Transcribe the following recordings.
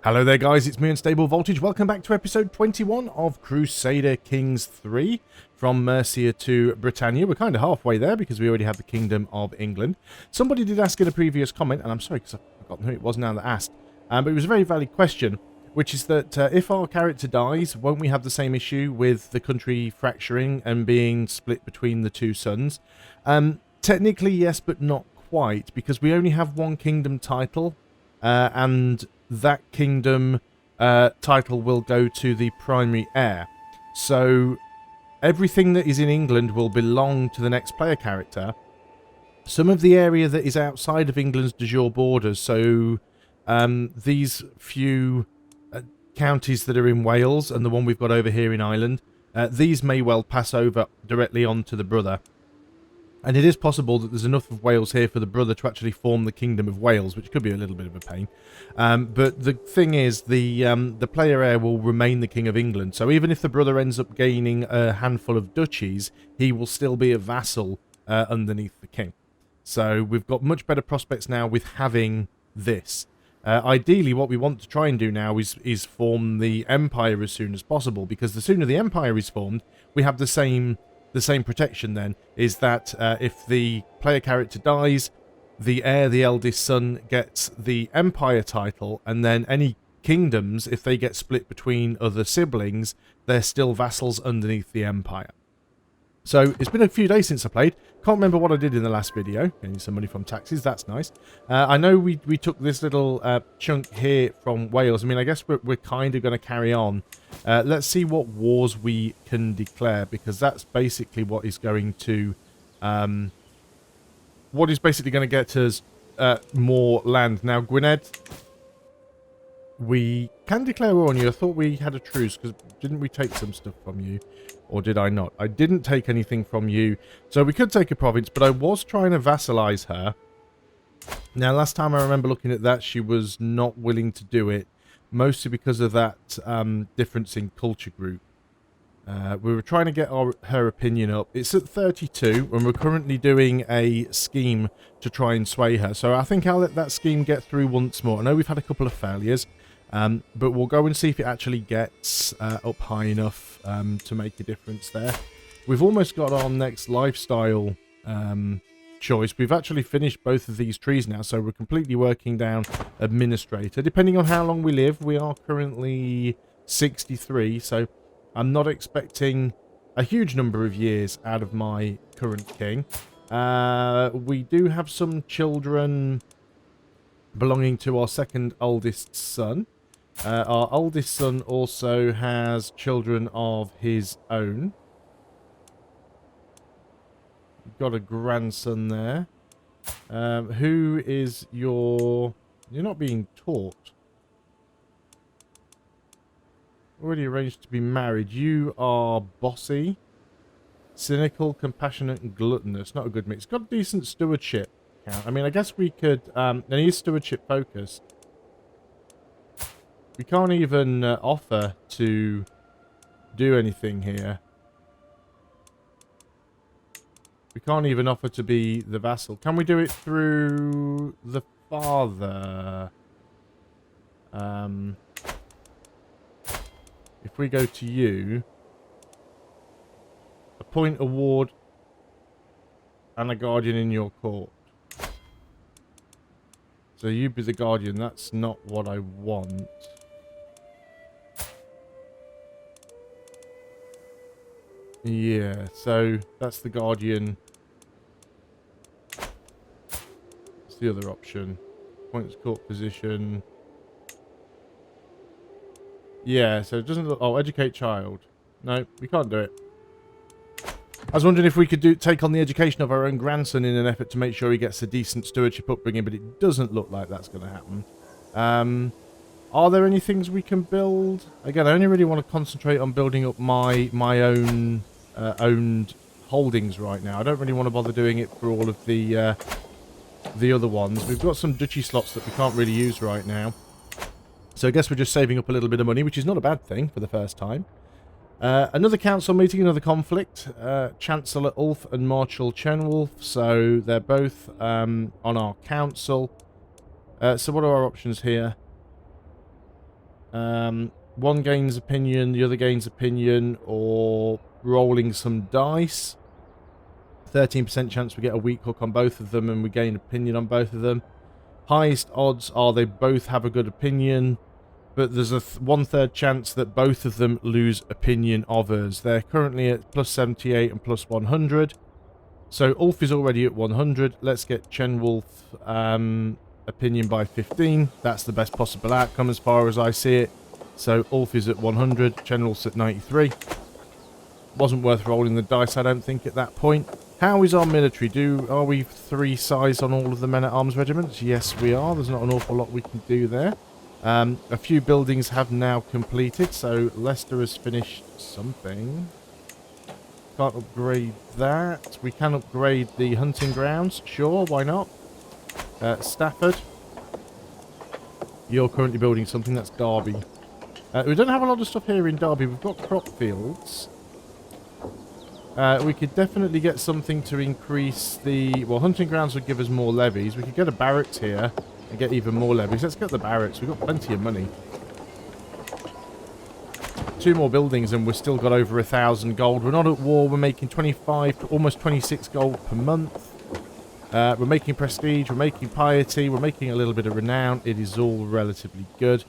Hello there guys, it's me Unstable Voltage. Welcome back to episode 21 of Crusader Kings 3 from Mercia to Britannia. We're kind of halfway there because we already have the Kingdom of England. Somebody did ask in a previous comment, and I'm sorry because I've forgotten who it was now that asked, but it was a very valid question, which is that if our character dies, won't we have the same issue with the country fracturing and being split between the two sons? Technically yes, but not quite, because we only have one kingdom title, and that kingdom title will go to the primary heir. So everything that is in England will belong to the next player character. Some of the area that is outside of England's de jure borders, so these few counties that are in Wales and the one we've got over here in Ireland, these may well pass over directly onto the brother. And it is possible that there's enough of Wales here for the brother to actually form the Kingdom of Wales, which could be a little bit of a pain. But the thing is, the player heir will remain the King of England. So even if the brother ends up gaining a handful of duchies, he will still be a vassal underneath the king. So we've got much better prospects now with having this. Ideally, what we want to try and do now is form the Empire as soon as possible, because the sooner the Empire is formed, we have the same protection then, is that if the player character dies, the heir, the eldest son, gets the Empire title, and then any kingdoms, if they get split between other siblings, they're still vassals underneath the Empire. So it's been a few days since I played. Can't remember what I did in the last video. Getting some money from taxes, that's nice. I know we took this little chunk here from Wales. I mean, I guess we're kind of going to carry on. Let's see what wars we can declare, because that's basically what is going to get us more land. Now, Gwynedd, we can declare war on you. I thought we had a truce, because didn't we take some stuff from you? Or did I not? I didn't take anything from you. So we could take a province, but I was trying to vassalize her. Now, last time I remember looking at that, she was not willing to do it, mostly because of that difference in culture group. We were trying to get her opinion up. It's at 32, and we're currently doing a scheme to try and sway her. So I think I'll let that scheme get through once more. I know we've had a couple of failures, but we'll go and see if it actually gets up high enough to make a difference there. We've almost got our next lifestyle choice. We've actually finished both of these trees now, so we're completely working down administrator. Depending on how long we live, we are currently 63, so I'm not expecting a huge number of years out of my current king. We do have some children belonging to our second oldest son. Our oldest son also has children of his own. We've got a grandson there. Who is your... You're not being taught. Already arranged to be married. You are bossy, cynical, compassionate, and gluttonous. Not a good mix. Got decent stewardship count. I mean, I guess we could... and he's stewardship focused. We can't even offer to do anything here. We can't even offer to be the vassal. Can we do it through the father? If we go to you, appoint a ward and a guardian in your court. So you be the guardian. That's not what I want. Yeah, so that's the guardian. What's the other option? Points court position. Yeah, so it doesn't look... Oh, educate child. No, we can't do it. I was wondering if we could take on the education of our own grandson in an effort to make sure he gets a decent stewardship upbringing, but it doesn't look like that's going to happen. Are there any things we can build? Again, I only really want to concentrate on building up my own owned holdings right now. I don't really want to bother doing it for all of the other ones. We've got some duchy slots that we can't really use right now. So I guess we're just saving up a little bit of money, which is not a bad thing for the first time. Another council meeting, another conflict. Chancellor Ulf and Marshal Chenwolf. So they're both on our council. So what are our options here? One gains opinion, the other gains opinion, or rolling some dice. 13% chance we get a weak hook on both of them and we gain opinion on both of them. Highest odds are they both have a good opinion, but there's a 1/3 chance that both of them lose opinion of us. They're currently at plus 78 and plus 100. So Ulf is already at 100. Let's get Chenwolf opinion by 15. That's the best possible outcome as far as I see it. So Ulf is at 100, Chenwolf's at 93. Wasn't worth rolling the dice, I don't think, at that point. How is our military? Are we 3 size on all of the men-at-arms regiments? Yes, we are. There's not an awful lot we can do there. A few buildings have now completed, so Leicester has finished something. Can't upgrade that. We can upgrade the hunting grounds. Sure, why not? Stafford. You're currently building something. That's Derby. We don't have a lot of stuff here in Derby. We've got crop fields. We could definitely get something to increase the... Well, hunting grounds would give us more levies. We could get a barracks here and get even more levies. Let's get the barracks. We've got plenty of money. 2 more buildings and we've still got over 1,000 gold. We're not at war. We're making 25, almost 26 gold per month. We're making prestige. We're making piety. We're making a little bit of renown. It is all relatively good.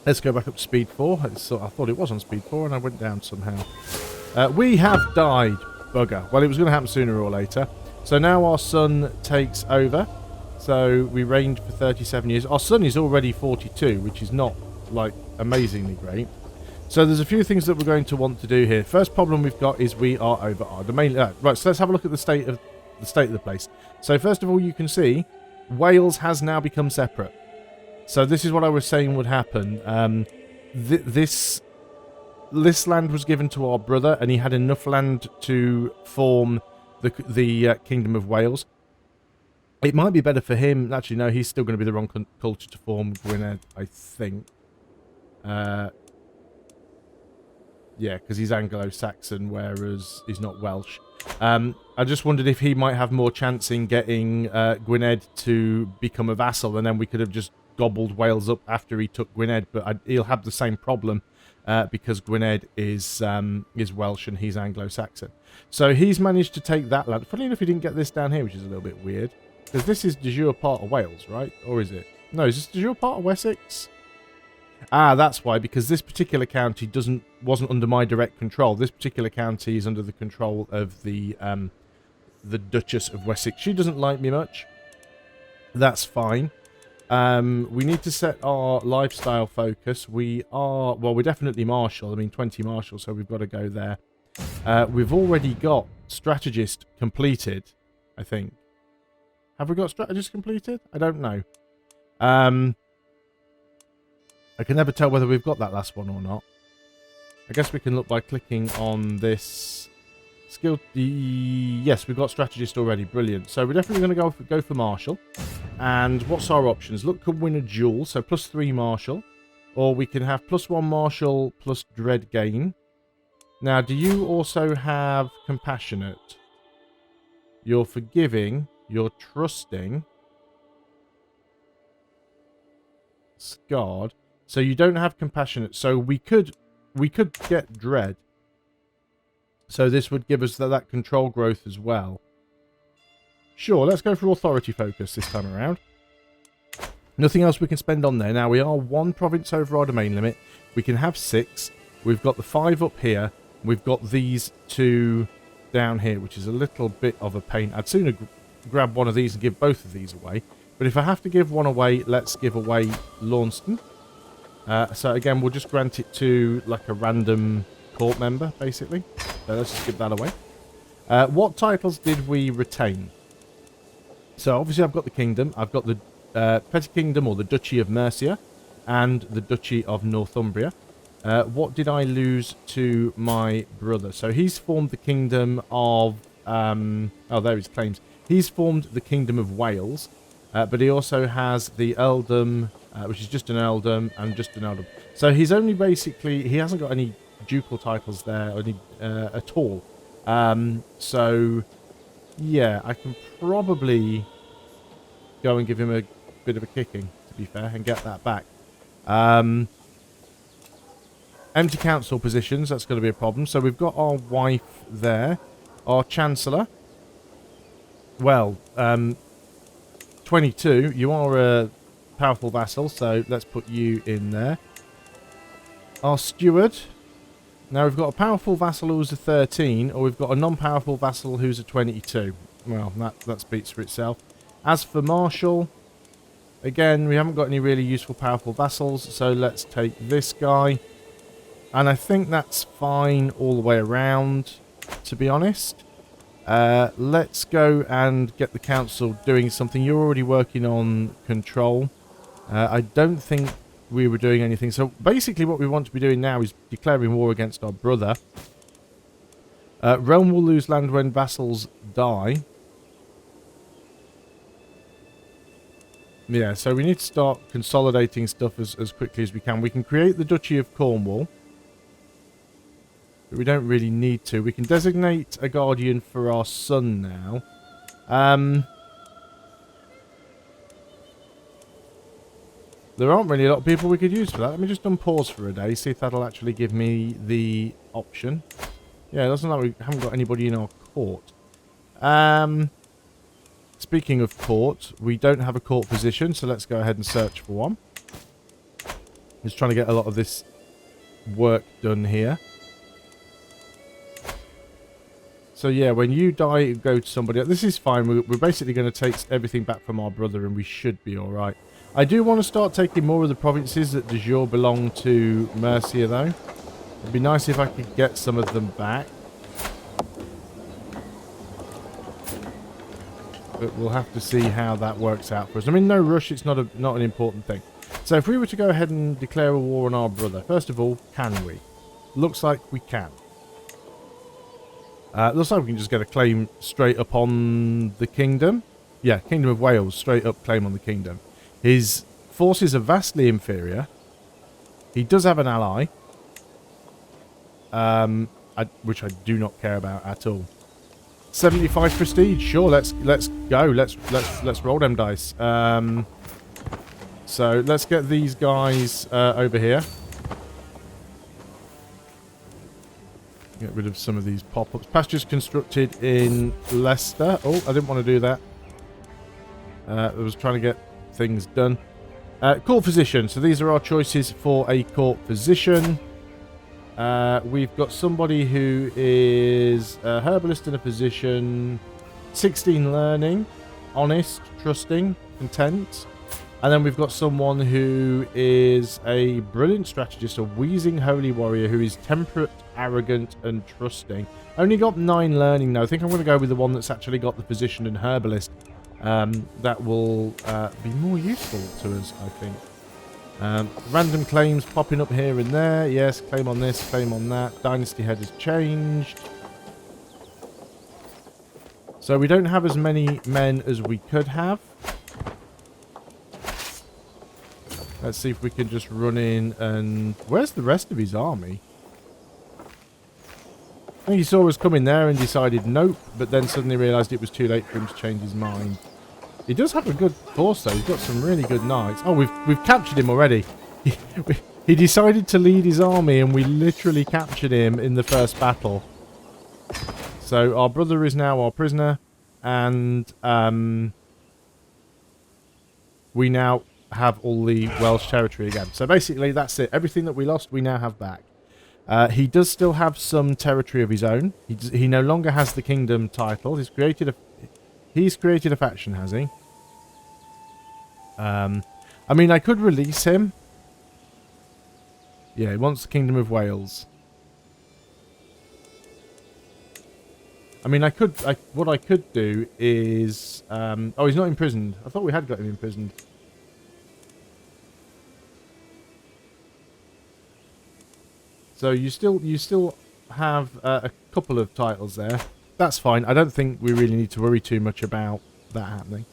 Let's go back up to speed 4. I thought it was on speed 4 and I went down somehow. We have died. Bugger. Well, it was going to happen sooner or later. So now our son takes over. So we reigned for 37 years. Our son is already 42, which is not, like, amazingly great. So there's a few things that we're going to want to do here. First problem we've got is we are over our domain. Right, so let's have a look at the state of the place. So first of all, you can see Wales has now become separate. So this is what I was saying would happen. This land was given to our brother, and he had enough land to form the Kingdom of Wales. It might be better for him. Actually, no, he's still going to be the wrong culture to form Gwynedd, I think. Yeah, because he's Anglo-Saxon, whereas he's not Welsh. I just wondered if he might have more chance in getting Gwynedd to become a vassal, and then we could have just gobbled Wales up after he took Gwynedd. But he'll have the same problem because Gwynedd is Welsh and he's Anglo-Saxon. So he's managed to take that land. Funny enough, he didn't get this down here, which is a little bit weird. Because this is de jure part of Wales, right? Or is it? No, is this de jure part of Wessex? Ah, that's why, because this particular county wasn't under my direct control. This particular county is under the control of the Duchess of Wessex. She doesn't like me much. That's fine. We need to set our lifestyle focus. We're definitely martial. I mean, 20 martial, so we've got to go there. We've already got strategist completed, I think. Have we got strategist completed? I don't know. I can never tell whether we've got that last one or not. I guess we can look by clicking on this skill. Yes, we've got strategist already. Brilliant. So we're definitely going to go for martial. And what's our options? Look, could win a duel, so +3 martial. Or we can have +1 martial plus dread gain. Now, do you also have compassionate? You're forgiving. You're trusting. Scarred. So you don't have compassionate. So we could get dread. So this would give us that control growth as well. Sure, let's go for authority focus this time around. Nothing else we can spend on there. Now, we are 1 province over our domain limit. We can have 6. We've got the 5 up here. We've got these 2 down here, which is a little bit of a pain. I'd sooner grab one of these and give both of these away. But if I have to give one away, let's give away Launceston. So again, we'll just grant it to like a random court member, basically. So let's just give that away. What titles did we retain? So obviously I've got the kingdom. I've got the Petty Kingdom, or the Duchy of Mercia, and the Duchy of Northumbria. What did I lose to my brother? So he's formed the Kingdom of... oh, there his claims. He's formed the Kingdom of Wales, but he also has the Earldom, which is just an Earldom and just an Earldom. So he's only basically... He hasn't got any ducal titles there at all. So, yeah, I can probably go and give him a bit of a kicking, to be fair, and get that back. Empty council positions, that's going to be a problem. So we've got our wife there. Our chancellor. Well, 22. You are a powerful vassal, so let's put you in there. Our steward. Now we've got a powerful vassal who's a 13, or we've got a non-powerful vassal who's a 22. Well, that speaks for itself. As for marshal, again, we haven't got any really useful powerful vassals, so let's take this guy. And I think that's fine all the way around, to be honest. Let's go and get the council doing something. You're already working on control. I don't think we were doing anything. So basically what we want to be doing now is declaring war against our brother. Realm will lose land when vassals die. Yeah, so we need to start consolidating stuff as quickly as we can. We can create the Duchy of Cornwall. But we don't really need to. We can designate a guardian for our son now. There aren't really a lot of people we could use for that. Let me just unpause for a day, see if that'll actually give me the option. Yeah, it doesn't look like we haven't got anybody in our court. Speaking of court, we don't have a court position, so let's go ahead and search for one. Just trying to get a lot of this work done here. So yeah, when you die, you go to somebody else. This is fine. We're basically going to take everything back from our brother, and we should be alright. I do want to start taking more of the provinces that de jure belong to Mercia, though. It'd be nice if I could get some of them back. But we'll have to see how that works out for us. I mean, no rush. It's not an important thing. So if we were to go ahead and declare a war on our brother, first of all, can we? Looks like we can. Looks like we can just get a claim straight up on the kingdom. Yeah, Kingdom of Wales, straight up claim on the kingdom. His forces are vastly inferior. He does have an ally, which I do not care about at all. 75 prestige, sure. Let's go. Let's roll them dice. So let's get these guys over here. Get rid of some of these pop-ups. Pastures constructed in Leicester. Oh, I didn't want to do that. I was trying to get things done. Court physician. So these are our choices for a court physician. We've got somebody who is a herbalist in a physician. 16 learning. Honest. Trusting. Content. And then we've got someone who is a brilliant strategist, a wheezing holy warrior who is temperate, arrogant, and trusting. Only got 9 learning now. I think I'm going to go with the one that's actually got the physician and herbalist. That will be more useful to us, I think. Random claims popping up here and there. Yes, claim on this, claim on that. Dynasty head has changed. So we don't have as many men as we could have. Let's see if we can just run in and... Where's the rest of his army? I think he saw us coming there and decided nope, but then suddenly realised it was too late for him to change his mind. He does have a good force though. He's got some really good knights. Oh, we've captured him already. He decided to lead his army and we literally captured him in the first battle. So our brother is now our prisoner, and we now have all the Welsh territory again. So basically that's it. Everything that we lost we now have back. He does still have some territory of his own. He no longer has the kingdom title. He's created a faction, has he? I mean, I could release him. Yeah, he wants the Kingdom of Wales. I mean, what I could do is... oh, he's not imprisoned. I thought we had got him imprisoned. So you still have a couple of titles there. That's fine. I don't think we really need to worry too much about that happening.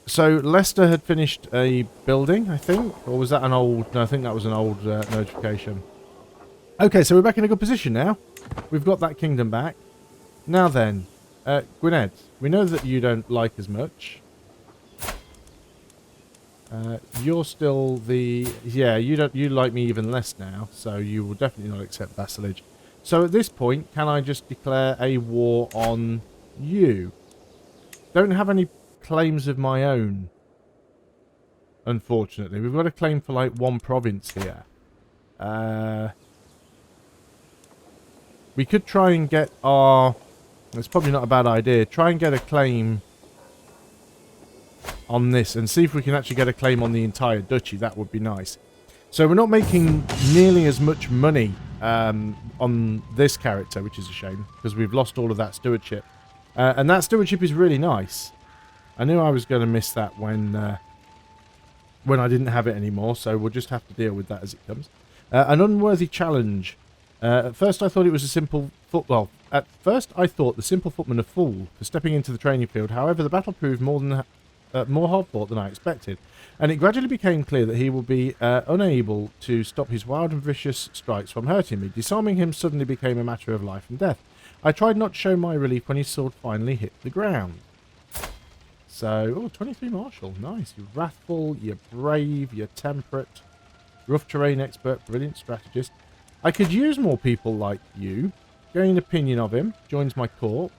So Leicester had finished a building, I think, or was that an old? No, I think that was an old notification. Okay, so we're back in a good position now. We've got that kingdom back. Now then, Gwynedd, we know that you don't like as much. You're still the... Yeah, you like me even less now, so you will definitely not accept vassalage. So at this point, can I just declare a war on you? Don't have any claims of my own, unfortunately. We've got a claim for like one province here. We could try and get our... It's probably not a bad idea. Try and get a claim on this and see if we can actually get a claim on the entire duchy. That would be nice. So we're not making nearly as much money on this character, which is a shame, because we've lost all of that stewardship. And that stewardship is really nice. I knew I was going to miss that when I didn't have it anymore, so we'll just have to deal with that as it comes. An unworthy challenge. At first I thought it was a simple well, at first I thought the simple footman a fool for stepping into the training field. However, the battle proved more hard-fought than I expected, and it gradually became clear that he will be unable to stop his wild and vicious strikes from hurting me. Disarming him suddenly became a matter of life and death. I tried not to show my relief when his sword finally hit the ground. So, oh, 23 martial, nice. You're wrathful, you're brave, you're temperate, rough terrain expert, brilliant strategist. I could use more people like you. Gain opinion of him, joins my court.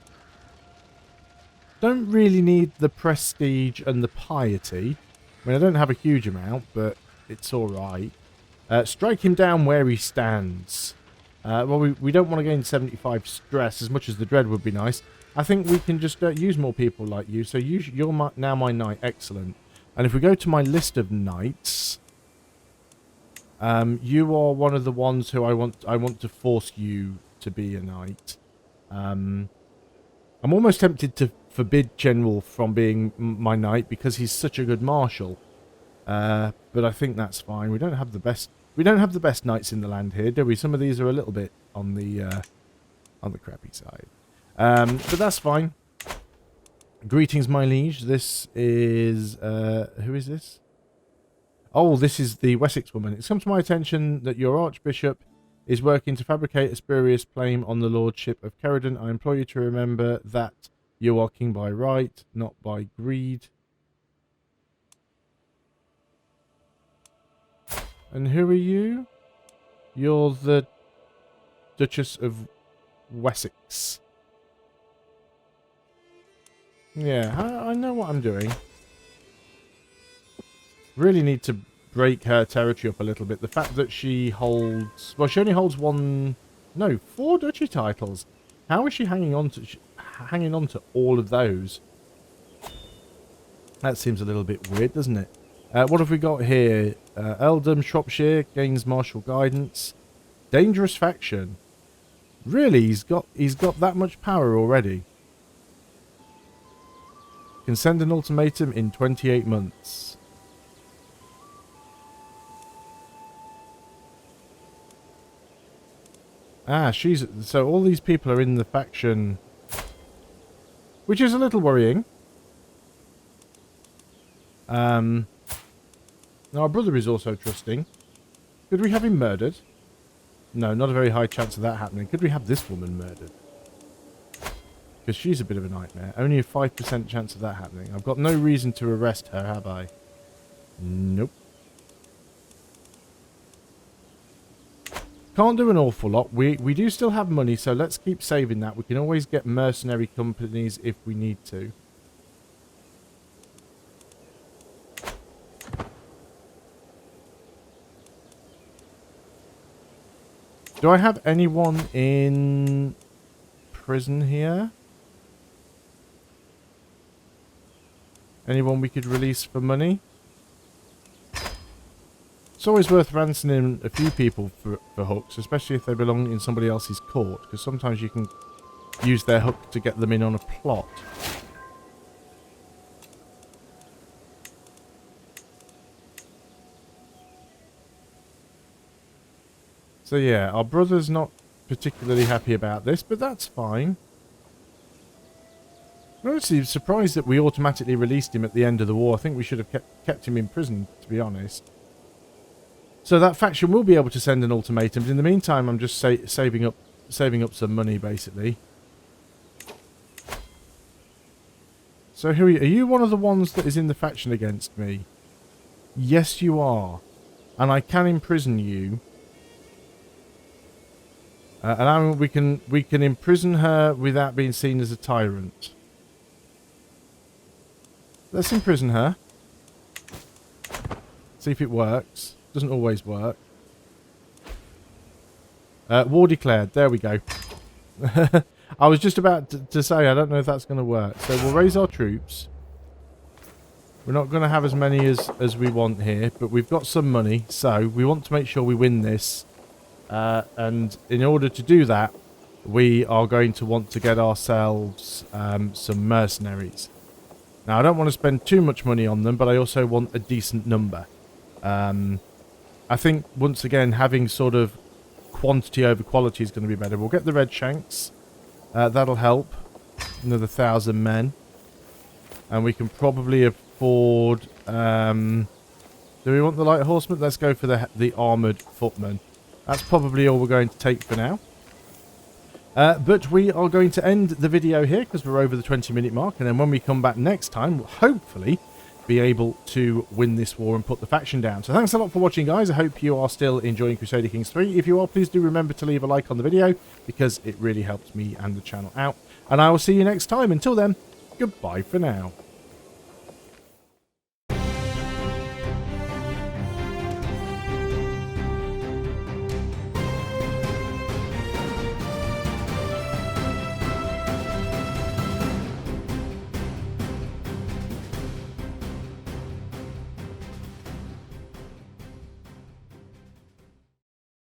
Don't really need the prestige and the piety. I mean, I don't have a huge amount, but it's alright. Strike him down where he stands. Well, we don't want to gain 75 stress, as much as the dread would be nice. I think we can just use more people like you. So you're now my knight. Excellent. And if we go to my list of knights, you are one of the ones who I want to force you to be a knight. I'm almost tempted to forbid General from being my knight because he's such a good marshal. But I think that's fine. We don't have the best knights in the land here, do we? Some of these are a little bit on the crappy side. But that's fine. Greetings, my liege. This is who is this? Oh, this is the Wessex woman. It's come to my attention that your Archbishop is working to fabricate a spurious claim on the lordship of Cerridon. I implore you to remember that you are king by right, not by greed. And who are you? You're the Duchess of Wessex. Yeah, I know what I'm doing. Really need to break her territory up a little bit. The fact that she holds... Well, she only holds four duchy titles. How is she hanging on to all of those? That seems a little bit weird, doesn't it? What have we got here? Eldham, Shropshire, gains martial guidance. Dangerous faction. Really? He's got that much power already? Can send an ultimatum in 28 months. Ah, so all these people are in the faction, which is a little worrying. Now our brother is also trusting. Could we have him murdered? No, not a very high chance of that happening. Could we have this woman murdered? Because she's a bit of a nightmare. Only a 5% chance of that happening. I've got no reason to arrest her, have I? Nope. Can't do an awful lot. We do still have money, so let's keep saving that. We can always get mercenary companies if we need to. Do I have anyone in prison here? Anyone we could release for money? It's always worth ransoming a few people for hooks, especially if they belong in somebody else's court, because sometimes you can use their hook to get them in on a plot. So yeah, our brother's not particularly happy about this, but that's fine. I'm actually surprised that we automatically released him at the end of the war. I think we should have kept him in prison, to be honest. So that faction will be able to send an ultimatum. But in the meantime, I'm just saving up some money, basically. So who are you? Are you one of the ones that is in the faction against me? Yes, you are. And I can imprison you. And we can imprison her without being seen as a tyrant. Let's imprison her. See if it works. Doesn't always work. War declared. There we go. I was just about to say, I don't know if that's going to work. So we'll raise our troops. We're not going to have as many as we want here, but we've got some money. So we want to make sure we win this. And in order to do that, we are going to want to get ourselves some mercenaries. Now, I don't want to spend too much money on them, but I also want a decent number. I think, once again, having sort of quantity over quality is going to be better. We'll get the red shanks. That'll help. Another 1,000 men. And we can probably afford... do we want the light horsemen? Let's go for the armoured footmen. That's probably all we're going to take for now. But we are going to end the video here because we're over the 20-minute mark. And then when we come back next time, we'll hopefully be able to win this war and put the faction down. So thanks a lot for watching, guys. I hope you are still enjoying Crusader Kings 3. If you are, please do remember to leave a like on the video because it really helps me and the channel out. And I will see you next time. Until then, goodbye for now.